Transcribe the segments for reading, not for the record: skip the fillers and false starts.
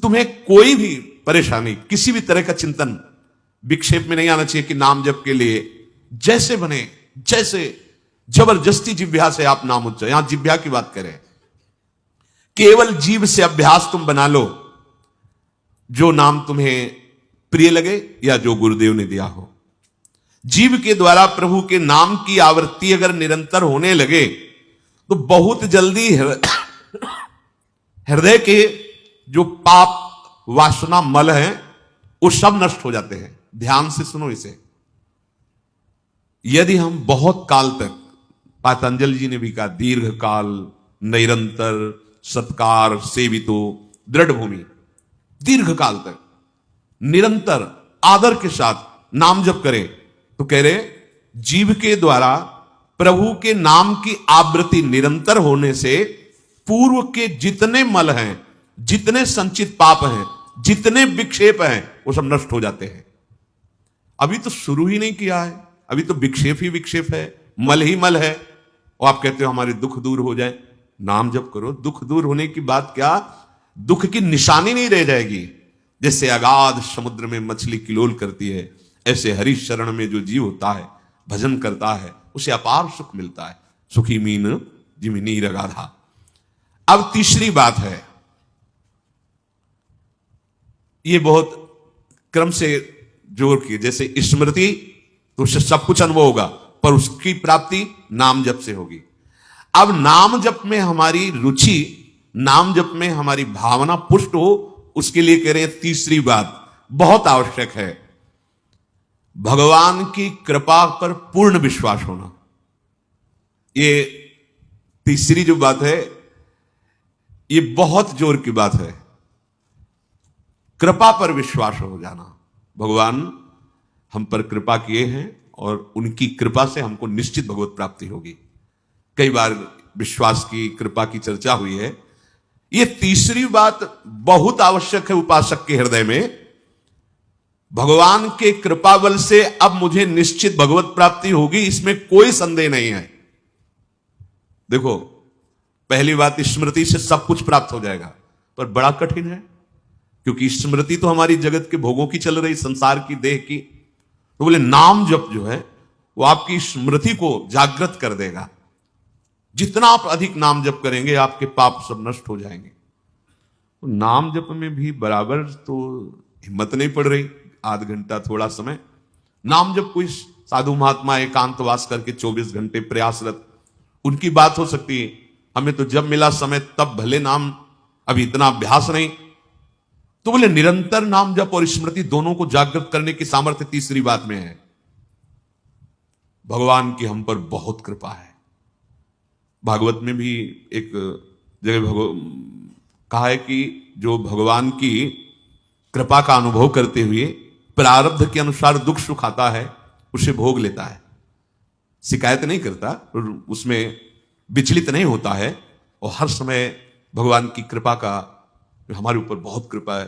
तुम्हें कोई भी परेशानी, किसी भी तरह का चिंतन विक्षेप में नहीं आना चाहिए कि नाम जप के लिए जैसे बने, जैसे जबरदस्ती जिह्वा से आप नाम उच्चारण, यहां जिह्वा की बात करें, केवल जीव से अभ्यास तुम बना लो, जो नाम तुम्हें प्रिय लगे या जो गुरुदेव ने दिया हो। जीव के द्वारा प्रभु के नाम की आवृत्ति अगर निरंतर होने लगे तो बहुत जल्दी हृदय के जो पाप वासना मल हैं वो सब नष्ट हो जाते हैं। ध्यान से सुनो इसे। यदि हम बहुत काल तक, पतंजलि जी ने भी कहा, दीर्घ काल निरंतर सत्कार सेवितो दृढ़ भूमि, दीर्घ काल तक निरंतर आदर के साथ नाम जप करें, तो कह रहे जीव के द्वारा प्रभु के नाम की आवृत्ति निरंतर होने से पूर्व के जितने मल हैं, जितने संचित पाप हैं, जितने विक्षेप हैं, वो सब नष्ट हो जाते हैं। अभी तो शुरू ही नहीं किया है, अभी तो विक्षेप ही विक्षेप है, मल ही मल है, और आप कहते हो हमारे दुख दूर हो जाए। नाम जप करो, दुख दूर होने की बात क्या, दुख की निशानी नहीं रह जाएगी। जैसे अगाध समुद्र में मछली किलोल करती है, ऐसे हरि शरण में जो जीव होता है, भजन करता है, उसे अपार सुख मिलता है। सुखी मीन जिमी नीर अगाधा। अब तीसरी बात है, ये बहुत क्रम से जोड़ के, जैसे स्मृति तो उससे सब कुछ अनुभव होगा, पर उसकी प्राप्ति नाम जप से होगी। अब नाम जप में हमारी रुचि, नाम जप में हमारी भावना पुष्ट हो, उसके लिए कह रहे हैं तीसरी बात बहुत आवश्यक है, भगवान की कृपा पर पूर्ण विश्वास होना। ये तीसरी जो बात है, ये बहुत जोर की बात है, कृपा पर विश्वास हो जाना। भगवान हम पर कृपा किए हैं और उनकी कृपा से हमको निश्चित भगवत प्राप्ति होगी। कई बार विश्वास की, कृपा की चर्चा हुई है। यह तीसरी बात बहुत आवश्यक है उपासक के हृदय में। भगवान के कृपा बल से अब मुझे निश्चित भगवत प्राप्ति होगी, इसमें कोई संदेह नहीं है। देखो, पहली बात, स्मृति से सब कुछ प्राप्त हो जाएगा, पर बड़ा कठिन है, क्योंकि स्मृति तो हमारी जगत के भोगों की चल रही, संसार की, देह की। तो बोले नाम जप जो है वो आपकी स्मृति को जागृत कर देगा। जितना आप अधिक नाम जप करेंगे, आपके पाप सब नष्ट हो जाएंगे। तो नाम जप में भी बराबर तो हिम्मत नहीं पड़ रही, आध घंटा थोड़ा समय नाम जप। कोई साधु महात्मा एकांतवास करके 24 घंटे प्रयासरत, उनकी बात हो सकती है। हमें तो जब मिला समय तब भले नाम, अभी इतना अभ्यास नहीं। तो बोले निरंतर नाम जप और स्मृति दोनों को जागृत करने की सामर्थ्य तीसरी बात में है। भगवान की हम पर बहुत कृपा है। भागवत में भी एक जगह कहा है कि जो भगवान की कृपा का अनुभव करते हुए प्रारब्ध के अनुसार दुख सुख आता है, उसे भोग लेता है, शिकायत नहीं करता, उसमें विचलित नहीं होता है, और हर समय भगवान की कृपा का, हमारे ऊपर बहुत कृपा है,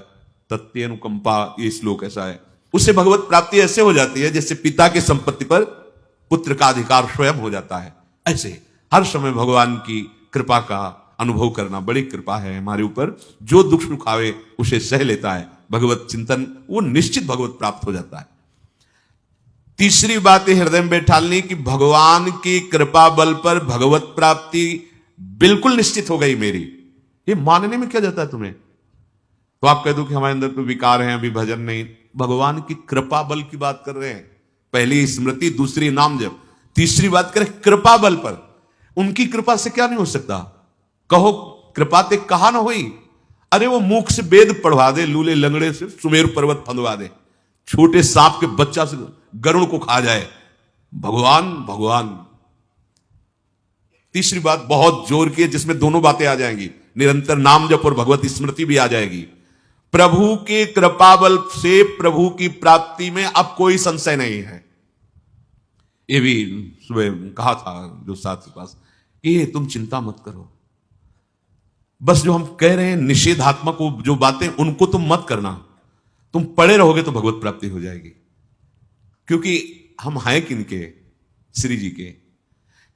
तत्ते अनुकंपा, ये श्लोक ऐसा है। उससे भगवत प्राप्ति ऐसे हो जाती है जैसे पिता की संपत्ति पर पुत्र का अधिकार स्वयं हो जाता है। ऐसे हर समय भगवान की कृपा का अनुभव करना बड़ी कृपा है हमारे ऊपर। जो दुख सुख आवे उसे सह लेता है, भगवत चिंतन, वो निश्चित भगवत प्राप्त हो जाता है। तीसरी बात हृदय में बैठालनी कि भगवान की कृपा बल पर भगवत प्राप्ति बिल्कुल निश्चित हो गई मेरी। ये मानने में क्या जाता है तुम्हें? तो आप कह दो कि हमारे अंदर तो विकार हैं, अभी भजन नहीं। भगवान की कृपा बल की बात कर रहे हैं। पहली स्मृति, दूसरी नाम जप, तीसरी बात करें कृपा बल पर। उनकी कृपा से क्या नहीं हो सकता? कहो कृपा ते कहा ना हुई। अरे वो मुख से वेद पढ़वा दे, लूले लंगड़े से सुमेरु पर्वत फंदवा दे, छोटे सांप के बच्चा से गरुड़ को खा जाए। भगवान भगवान। तीसरी बात बहुत जोर की है, जिसमें दोनों बातें आ जाएंगी, निरंतर नाम जप और भगवत स्मृति भी आ जाएगी। प्रभु के कृपा बल से प्रभु की प्राप्ति में अब कोई संशय नहीं है। ये भी सुबह कहा था जो साथ के पास, ये तुम चिंता मत करो, बस जो हम कह रहे हैं निषेधात्मक जो बातें, उनको तुम मत करना। तुम पड़े रहोगे तो भगवत प्राप्ति हो जाएगी। क्योंकि हम हैं किनके? श्री जी के।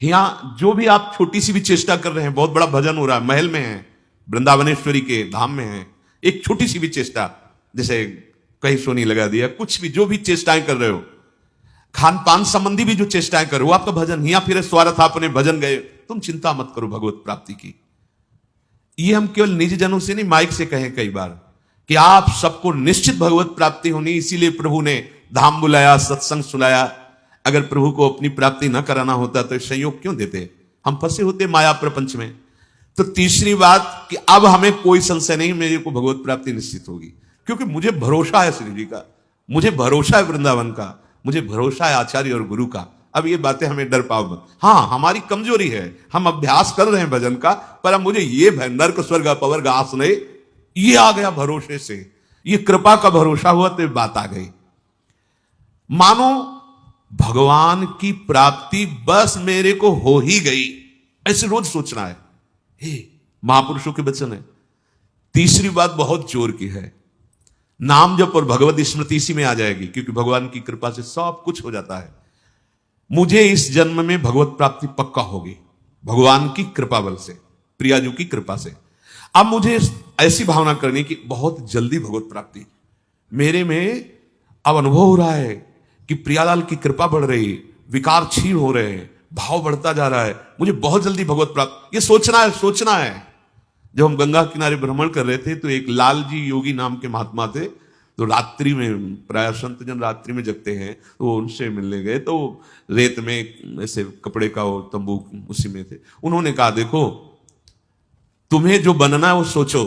यहां जो भी आप छोटी सी भी चेष्टा कर रहे हैं, बहुत बड़ा भजन हो रहा है, महल में है, वृंदावनेश्वरी के धाम में है, एक छोटी सी भी चेष्टा, जैसे कहीं सोनी लगा दिया, कुछ भी, जो भी चेष्टाएं कर रहे हो, खान पान संबंधी भी जो चेष्टाएं करो, आपका भजन या फिर स्वार्थ आपने भजन गए, तुम चिंता मत करो भगवत प्राप्ति की। ये हम केवल निज जनों से नहीं, माइक से कहें कई बार कि आप सबको निश्चित भगवत प्राप्ति होनी, इसीलिए प्रभु ने धाम बुलाया, सत्संग सुनाया। अगर प्रभु को अपनी प्राप्ति न कराना होता तो संयोग क्यों देते, हम फंसे होते माया प्रपंच में। तो तीसरी बात कि अब हमें कोई संशय नहीं, मेरे को भगवत प्राप्ति निश्चित होगी, क्योंकि मुझे भरोसा है श्री जी का, मुझे भरोसा है वृंदावन का, मुझे भरोसा है आचार्य और गुरु का। अब ये बातें हमें डर पाओ मत। हाँ, हमारी कमजोरी है, हम अभ्यास कर रहे हैं भजन का, पर अब मुझे ये नर्क स्वर्ग अपवर्ग आसने ये आ गया भरोसे से, ये कृपा का भरोसा हुआ तो बात आ गई। मानो भगवान की प्राप्ति बस मेरे को हो ही गई, ऐसे रोज सोचना है। हे महापुरुषों के वचन है। तीसरी बात बहुत जोर की है, नाम जप और भगवत स्मृति इसी में आ जाएगी, क्योंकि भगवान की कृपा से सब कुछ हो जाता है। मुझे इस जन्म में भगवत प्राप्ति पक्का होगी, भगवान की कृपा बल से, प्रियाजू की कृपा से। अब मुझे ऐसी भावना करनी कि बहुत जल्दी भगवत प्राप्ति मेरे में अब अनुभव हो रहा है कि प्रियालाल की कृपा बढ़ रही, विकार क्षीण हो रहे हैं, भाव बढ़ता जा रहा है, मुझे बहुत जल्दी भगवत प्राप्ति, ये सोचना है। जब हम गंगा किनारे भ्रमण कर रहे थे तो एक लाल जी योगी नाम के महात्मा थे, तो रात्रि में, प्राय संत जन रात्रि में जगते हैं, तो उनसे मिलने गए, तो रेत में ऐसे कपड़े का वो तंबू उसी में थे। उन्होंने कहा देखो तुम्हें जो बनना है वो सोचो,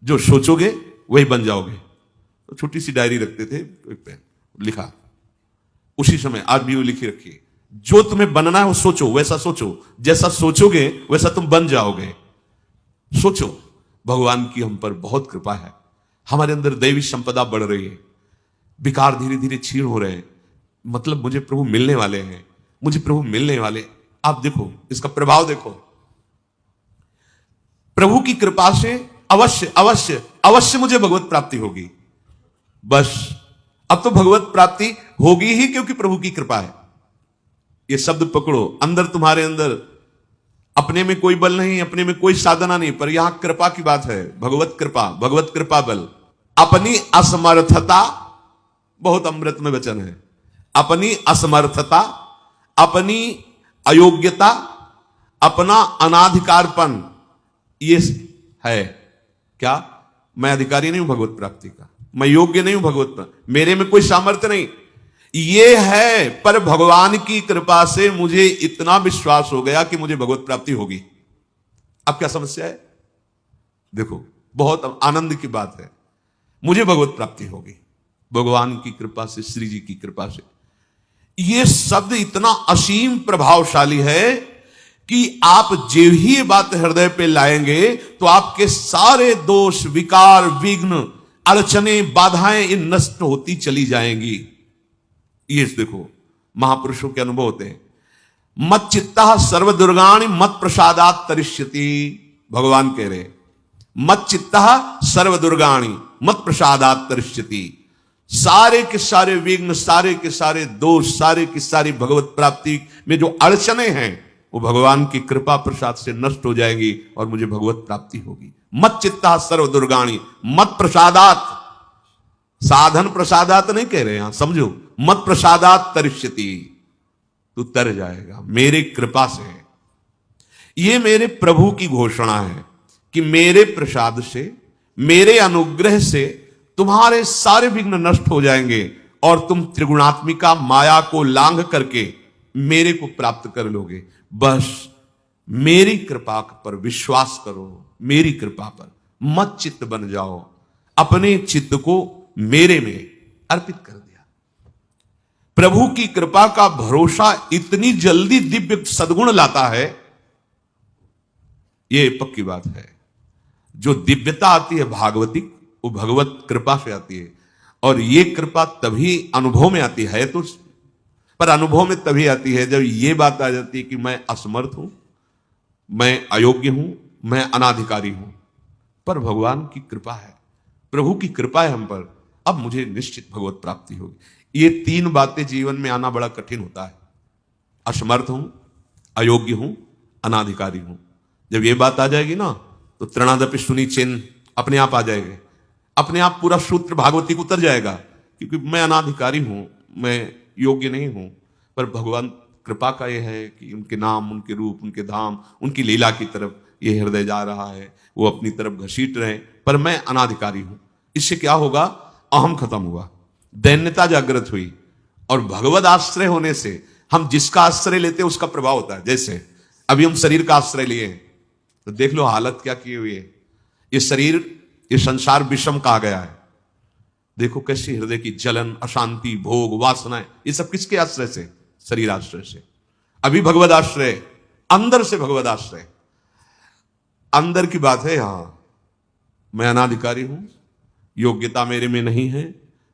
जो सोचोगे वही बन जाओगे। तो छोटी सी डायरी रखते थे, एक पेन लिखा उसी समय, आज भी वो लिखी रखी, जो तुम्हें बनना है वो सोचो, वैसा सोचो, जैसा सोचोगे वैसा तुम बन जाओगे। सोचो, भगवान की हम पर बहुत कृपा है, हमारे अंदर दैवी संपदा बढ़ रही है, विकार धीरे धीरे क्षीण हो रहे हैं, मतलब मुझे प्रभु मिलने वाले हैं, मुझे प्रभु मिलने वाले। आप देखो इसका प्रभाव देखो, प्रभु की कृपा से अवश्य अवश्य अवश्य मुझे भगवत प्राप्ति होगी। बस अब तो भगवत प्राप्ति होगी ही, क्योंकि प्रभु की कृपा है। ये शब्द पकड़ो, अंदर तुम्हारे अंदर अपने में कोई बल नहीं, अपने में कोई साधना नहीं, पर यहां कृपा की बात है, भगवत कृपा बल। अपनी असमर्थता, बहुत अमृत में वचन है, अपनी असमर्थता, अपनी अयोग्यता, अपना अनाधिकारपन, ये है क्या, मैं अधिकारी नहीं हूं भगवत प्राप्ति का, मैं योग्य नहीं हूं भगवत, मेरे में कोई सामर्थ्य नहीं, ये है। पर भगवान की कृपा से मुझे इतना विश्वास हो गया कि मुझे भगवत प्राप्ति होगी। अब क्या समस्या है, देखो बहुत आनंद की बात है, मुझे भगवत प्राप्ति होगी भगवान की कृपा से, श्री जी की कृपा से। यह शब्द इतना असीम प्रभावशाली है कि आप जो ही बात हृदय पे लाएंगे तो आपके सारे दोष, विकार, विघ्न, अड़चने, बाधाएं ये नष्ट होती चली जाएंगी। ये देखो महापुरुषों के अनुभव होते हैं। मत चित्ता सर्व दुर्गाणि मत प्रसादात तरिष्यति, भगवान कह रहे मत चित्ता सर्व दुर्गाणि मत प्रसादात तरिष्यति। सारे के सारे विघ्न, सारे के सारे दोष, सारे की सारी भगवत प्राप्ति में जो अड़चने हैं वो भगवान की कृपा प्रसाद से नष्ट हो जाएंगी और मुझे भगवत प्राप्ति होगी। मत चित्ता सर्व दुर्गाणि मत प्रसादात, साधन प्रसादात नहीं कह रहे, यहां समझो, मत प्रसादात तरिष्यति, तू तर जाएगा मेरे कृपा से। ये मेरे प्रभु की घोषणा है कि मेरे प्रसाद से, मेरे अनुग्रह से तुम्हारे सारे विघ्न नष्ट हो जाएंगे और तुम त्रिगुणात्मिका माया को लांघ करके मेरे को प्राप्त कर लोगे। बस मेरी कृपा पर विश्वास करो, मेरी कृपा पर मत चित्त बन जाओ, अपने चित्त को मेरे में अर्पित कर दिया। प्रभु की कृपा का भरोसा इतनी जल्दी दिव्य सद्गुण लाता है, यह पक्की बात है। जो दिव्यता आती है भागवतिक, वो भगवत कृपा से आती है, और ये कृपा तभी अनुभव में आती है, तो पर अनुभव में तभी आती है जब ये बात आ जाती है कि मैं असमर्थ हूं, मैं अयोग्य हूं, मैं अनाधिकारी हूं। पर भगवान की कृपा है, प्रभु की कृपा है हम पर, अब मुझे निश्चित भगवत प्राप्ति होगी। ये तीन बातें जीवन में आना बड़ा कठिन होता है। असमर्थ हूं, अयोग्य हूं, अनाधिकारी हूं। जब ये बात आ जाएगी ना तो तृणादपि सुनी चिन्ह अपने आप आ जाएंगे। अपने आप पूरा सूत्र भागवती को उतर जाएगा, क्योंकि मैं अनाधिकारी हूं, मैं योग्य नहीं हूं। पर भगवान कृपा का यह है कि उनके नाम, उनके रूप, उनके धाम, उनकी लीला की तरफ ये हृदय जा रहा है, वो अपनी तरफ घसीट रहे, पर मैं अनाधिकारी हूं। इससे क्या होगा? अहम खत्म हुआ, दैन्यता जागृत हुई, और भगवद आश्रय होने से हम जिसका आश्रय लेते हैं उसका प्रभाव होता है। जैसे अभी हम शरीर का आश्रय लिए हैं, तो देख लो हालत क्या की हुई है। ये शरीर, ये संसार विषम कहा गया है। देखो कैसी हृदय की जलन, अशांति, भोग, वासनाएं, ये सब किसके आश्रय से? शरीर आश्रय से। अभी भगवद आश्रय, अंदर से भगवद आश्रय, अंदर की बात है। यहां मैं अनाधिकारी हूं, योग्यता मेरे में नहीं है,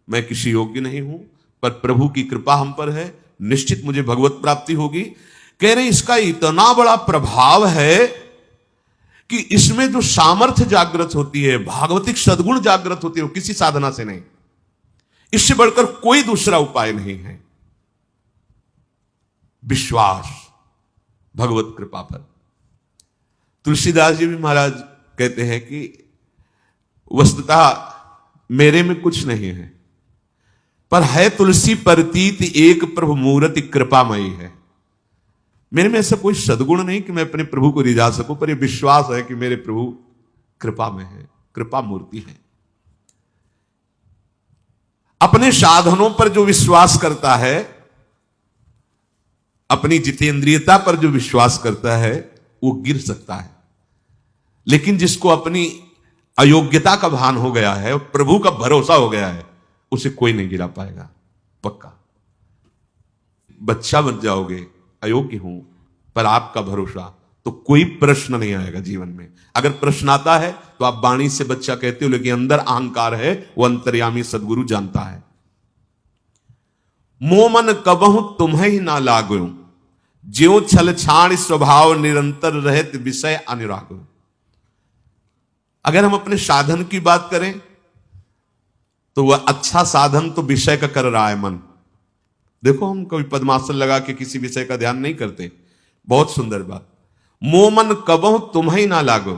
मैं किसी योग्य नहीं हूं, पर प्रभु की कृपा हम पर है, निश्चित मुझे भगवत प्राप्ति होगी। कह रहे इसका इतना बड़ा प्रभाव है कि इसमें जो सामर्थ्य जागृत होती है, भागवतिक सद्गुण जागृत होती है, वो किसी साधना से नहीं, इससे बढ़कर कोई दूसरा उपाय नहीं है। विश्वास भगवत कृपा पर। तुलसीदास जी भी महाराज कहते हैं कि वस्तुतः मेरे में कुछ नहीं है, पर है तुलसी प्रतीत एक प्रभु मूर्ति कृपामयी है। मेरे में ऐसा कोई सद्गुण नहीं कि मैं अपने प्रभु को रिझा सकूं, पर यह विश्वास है कि मेरे प्रभु कृपा में है, कृपा मूर्ति है। अपने साधनों पर जो विश्वास करता है, अपनी जितेंद्रियता पर जो विश्वास करता है, वो गिर सकता है। लेकिन जिसको अपनी अयोग्यता का भान हो गया है और प्रभु का भरोसा हो गया है, उसे कोई नहीं गिरा पाएगा, पक्का। बच्चा बन जाओगे, अयोग्य हूं, पर आपका भरोसा, तो कोई प्रश्न नहीं आएगा जीवन में। अगर प्रश्न आता है तो आप वाणी से बच्चा कहते हो, लेकिन अंदर अहंकार है, वो अंतर्यामी सदगुरु जानता है। मोमन कबहु तुम्हें ही ना लागू, ज्यो छल छाण स्वभाव निरंतर रहत विषय अनुराग। अगर हम अपने साधन की बात करें तो वह अच्छा साधन तो विषय का कर रहा है मन। देखो हम कभी पद्मासन लगा के किसी विषय का ध्यान नहीं करते, बहुत सुंदर बात। मोमन कबहु तुम्हें ना लागो,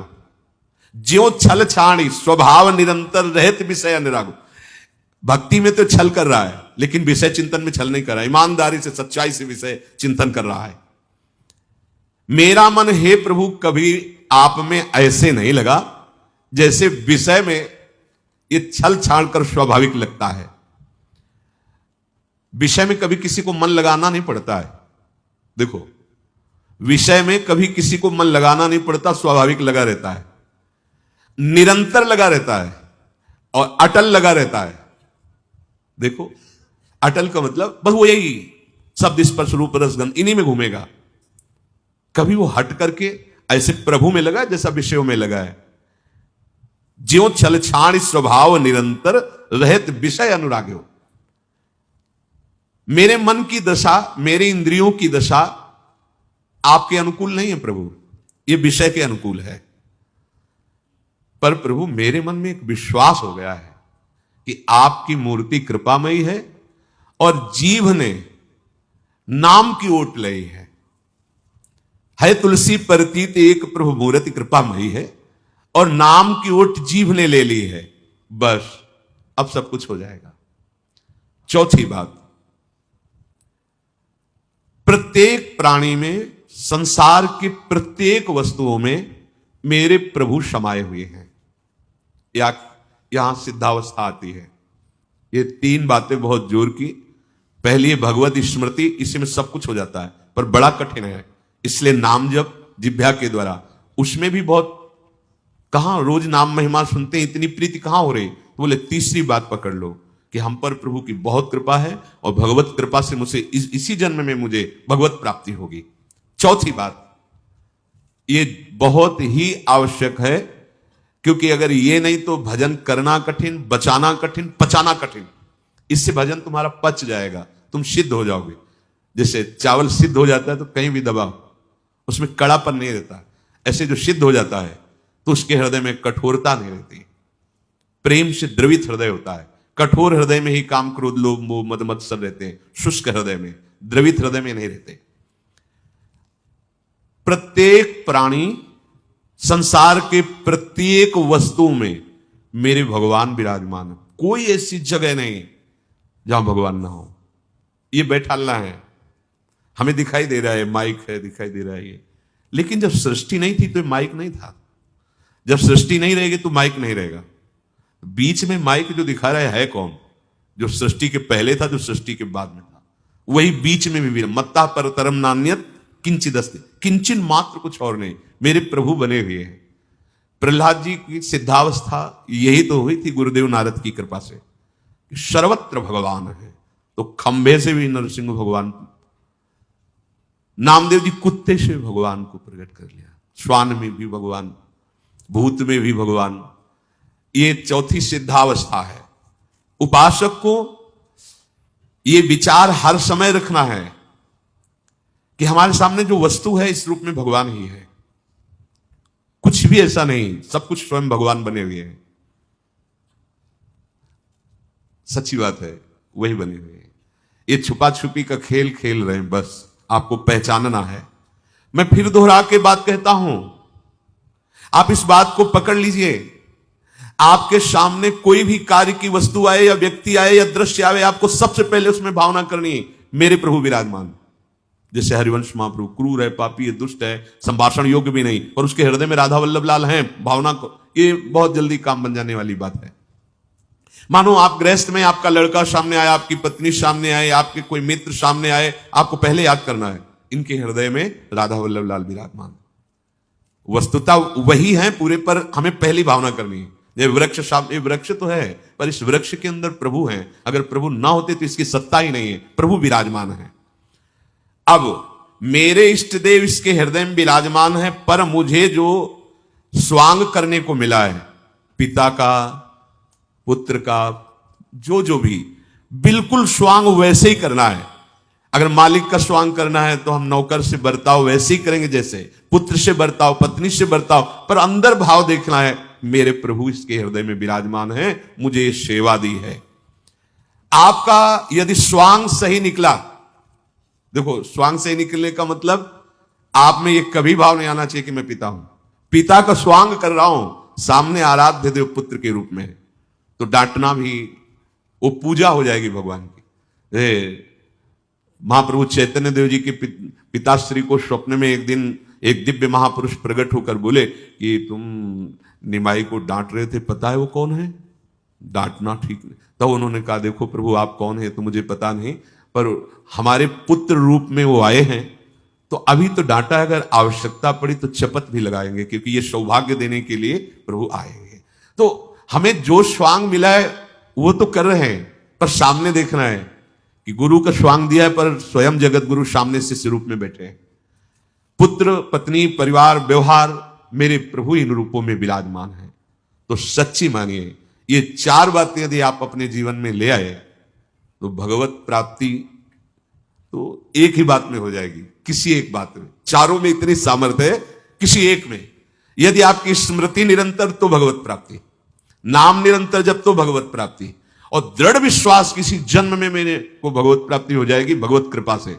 ज्यो छल छाणी स्वभाव निरंतर रहत विषय अनुराग। भक्ति में तो छल कर रहा है, लेकिन विषय चिंतन में छल नहीं कर रहा है, ईमानदारी से, सच्चाई से विषय चिंतन कर रहा है। मेरा मन हे प्रभु कभी आप में ऐसे नहीं लगा जैसे विषय में ये छल छाड़ कर स्वाभाविक लगता है। विषय में कभी किसी को मन लगाना नहीं पड़ता है। देखो विषय में कभी किसी को मन लगाना नहीं पड़ता, स्वाभाविक लगा रहता है, निरंतर लगा रहता है और अटल लगा रहता है। देखो अटल का मतलब बस वो यही शब्द स्पर्श रूप रसगंध इन्हीं में घूमेगा। कभी वो हट करके ऐसे प्रभु में लगा जैसा विषयों में लगा है। ज्यो छल छाण स्वभाव निरंतर रहत विषय अनुराग्यो। मेरे मन की दशा, मेरे इंद्रियों की दशा आपके अनुकूल नहीं है प्रभु, ये विषय के अनुकूल है। पर प्रभु मेरे मन में एक विश्वास हो गया है कि आपकी मूर्ति कृपामयी है और जीव ने नाम की ओट ली है तुलसी प्रतीत एक प्रभु मूर्ति कृपामयी है, और नाम की ओट जीव ने ले ली है, बस अब सब कुछ हो जाएगा। चौथी बात, प्रत्येक प्राणी में, संसार की प्रत्येक वस्तुओं में मेरे प्रभु समाये हुए हैं। यहां सिद्धावस्था आती है। ये तीन बातें बहुत जोर की। पहली भगवत स्मृति, इसी में सब कुछ हो जाता है, पर बड़ा कठिन है, इसलिए नाम जप जिह्वा के द्वारा, उसमें भी बहुत, कहां रोज नाम महिमा सुनते हैं, इतनी प्रीति कहां हो रही। तो बोले तीसरी बात पकड़ लो कि हम पर प्रभु की बहुत कृपा है और भगवत कृपा से मुझे इसी जन्म में मुझे भगवत प्राप्ति होगी। चौथी बात, ये बहुत ही आवश्यक है, क्योंकि अगर ये नहीं तो भजन करना कठिन, बचाना कठिन, पचाना कठिन। इससे भजन तुम्हारा पच जाएगा, तुम सिद्ध हो जाओगे। जैसे चावल सिद्ध हो जाता है तो कहीं भी दबाओ उसमें कड़ापन नहीं रहता, ऐसे जो सिद्ध हो जाता है तो उसके हृदय में कठोरता नहीं रहती, प्रेम से द्रवित हृदय होता है। कठोर हृदय में ही काम क्रोध लोभ मोह मद मत्सर रहते हैं, शुष्क हृदय में, द्रवित हृदय में नहीं रहते। प्रत्येक प्राणी, संसार के प्रत्येक वस्तु में मेरे भगवान विराजमान है। कोई ऐसी जगह नहीं जहां भगवान ना हो। ये बैठालना है, हमें दिखाई दे रहा है माइक है, दिखाई दे रहा है ये, लेकिन जब सृष्टि नहीं थी तो माइक नहीं था। जब सृष्टि नहीं रहेगी तो माइक नहीं रहेगा। बीच में माइक जो दिखा रहा है कौन? जो सृष्टि के पहले था, जो सृष्टि के बाद में था, वही बीच में भी। मत्ता पर तरम नान्यत किंचित अस्ति, किंचन मात्र कुछ और नहीं, मेरे प्रभु बने हुए हैं। प्रहलाद जी की सिद्धावस्था यही तो हुई थी गुरुदेव नारद की कृपा से, सर्वत्र भगवान है। तो खंबे से भी नरसिंह भगवान, नामदेव जी कुत्ते से भगवान को प्रकट कर लिया, श्वान में भी भगवान, भूत में भी भगवान। ये चौथी सिद्धावस्था है। उपासक को ये विचार हर समय रखना है कि हमारे सामने जो वस्तु है इस रूप में भगवान ही है, कुछ भी ऐसा नहीं, सब कुछ स्वयं भगवान बने हुए हैं। सच्ची बात है, वही बने हुए हैं। ये छुपा छुपी का खेल खेल रहे हैं, बस आपको पहचानना है। मैं फिर दोहरा के बात कहता हूं, आप इस बात को पकड़ लीजिए। आपके सामने कोई भी कार्य की वस्तु आए या व्यक्ति आए या दृश्य आए, आपको सबसे पहले उसमें भावना करनी है मेरे प्रभु विराजमान। जैसे हरिवंश महाप्रभु क्रूर है, पापी है, दुष्ट है, संभाषण योग्य भी नहीं, और उसके हृदय में राधा वल्लभ लाल हैं, भावना को, ये बहुत जल्दी काम बन जाने वाली बात है। मानो आप गृहस्थ में, आपका लड़का सामने आया, आपकी पत्नी सामने आए, आपके कोई मित्र सामने आए, आपको पहले याद करना है इनके हृदय में राधा वल्लभ लाल विराजमान। वस्तुता वही है पूरे, पर हमें पहली भावना करनी है। ये वृक्ष सामने, वृक्ष तो है, पर इस वृक्ष के अंदर प्रभु हैं। अगर प्रभु ना होते तो इसकी सत्ता ही नहीं है, प्रभु विराजमान है। अब मेरे इष्ट देव इसके हृदय में विराजमान है, पर मुझे जो स्वांग करने को मिला है, पिता का, पुत्र का, जो भी, बिल्कुल स्वांग वैसे ही करना है। अगर मालिक का स्वांग करना है तो हम नौकर से बर्ताव वैसे ही करेंगे, जैसे पुत्र से बर्ताव, पत्नी से बर्ताव, पर अंदर भाव देखना है मेरे प्रभु इसके हृदय में विराजमान है, मुझे सेवा दी है। आपका यदि स्वांग सही निकला, देखो स्वांग सही निकलने का मतलब आप में ये कभी भाव नहीं आना चाहिए कि मैं पिता हूं, पिता का स्वांग कर रहा हूं, सामने आराध्य देव पुत्र के रूप में, तो डांटना भी वो पूजा हो जाएगी भगवान की। महाप्रभु चैतन्य देव जी के पिताश्री को स्वप्न में एक दिन एक दिव्य महापुरुष प्रकट होकर बोले कि तुम निमाई को डांट रहे थे, पता है वो कौन है? डांटना ठीक नहीं। तो उन्होंने कहा देखो प्रभु आप कौन है तो मुझे पता नहीं, पर हमारे पुत्र रूप में वो आए हैं, तो अभी तो डांटा है, अगर आवश्यकता पड़ी तो चपत भी लगाएंगे, क्योंकि ये सौभाग्य देने के लिए प्रभु आएंगे। तो हमें जो स्वांग मिला है वो तो कर रहे हैं, पर सामने देखना है कि गुरु का स्वांग दिया है, पर स्वयं जगत गुरु सामने से रूप में बैठे हैं। पुत्र, पत्नी, परिवार, व्यवहार, मेरे प्रभु इन रूपों में विराजमान है। तो सच्ची मानिए, ये चार बातें यदि आप अपने जीवन में ले आए तो भगवत प्राप्ति तो एक ही बात में हो जाएगी, किसी एक बात में। चारों में इतनी सामर्थ्य है, किसी एक में यदि आपकी स्मृति निरंतर तो भगवत प्राप्ति, नाम निरंतर जब तो भगवत प्राप्ति, और दृढ़ विश्वास किसी जन्म में मेरे को भगवत प्राप्ति हो जाएगी भगवत कृपा से,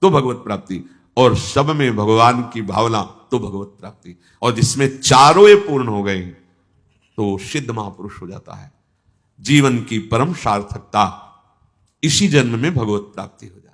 तो भगवत प्राप्ति, और सब में भगवान की भावना तो भगवत प्राप्ति। और जिसमें चारों ये पूर्ण हो गए तो सिद्ध महापुरुष हो जाता है। जीवन की परम सार्थकता इसी जन्म में भगवत प्राप्ति हो जाती है।